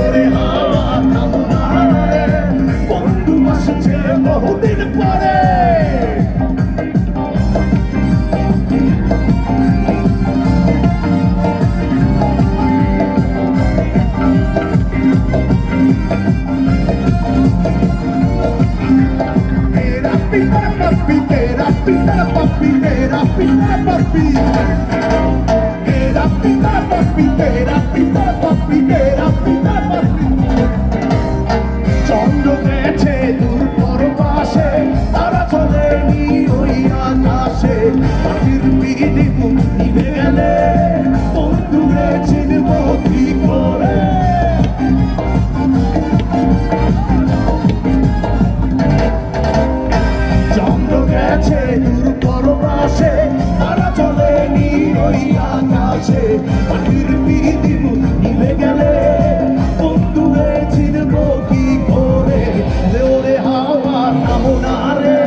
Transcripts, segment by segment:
ওরে হাওয়া থামো না রে, বন্ধু আসছে বহুদিন পরে। চন্দ্র গেছে দূর পরবাসে, তারা চলেনি ওই আকাশে। মাটির পিদিম নিভে গেলে বন্ধুরে চিনব কি করে? চন্দ্র গেছে দূর পরবাসে, তারা চলেনি ওই আকাশে। মাটির পিদিম নিভে গেলে বন্ধুরে চিনব কি করে? ওরে হাওয়া থামো না রে,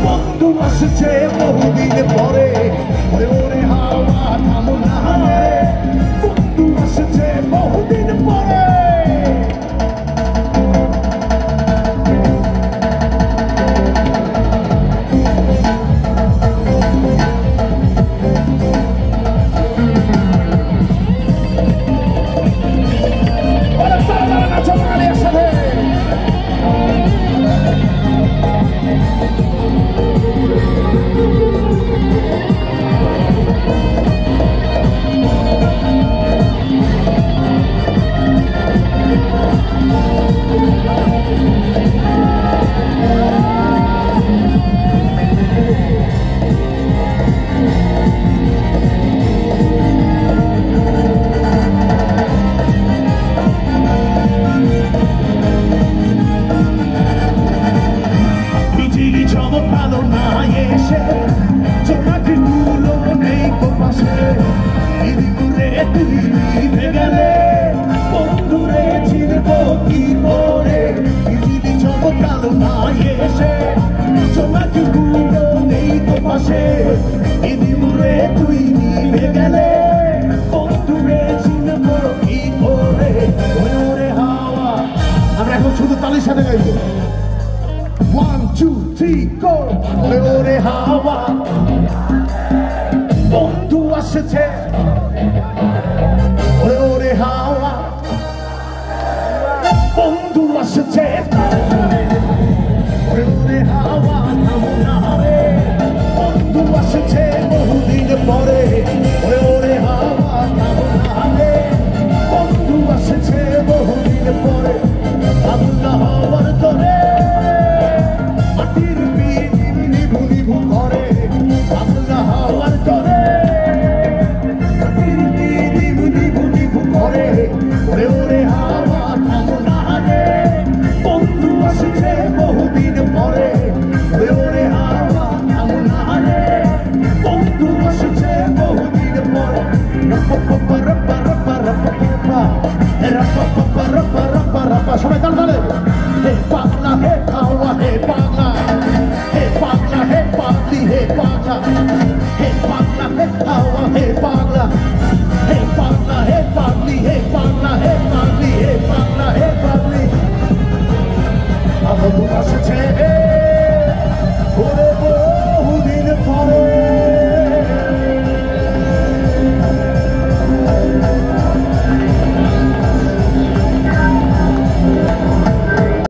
বন্ধু আসছে বহুদিন পরে। ওরে হাওয়া থামো না রে, বন্ধু আসছে বহুদিন পরে। আমরা এখন শুধু তালির সাথে গাইব। 1 2 3 গো। ওরে হাওয়া বন্ধু আসছে, ওরে হাওয়া বন্ধু আসছে।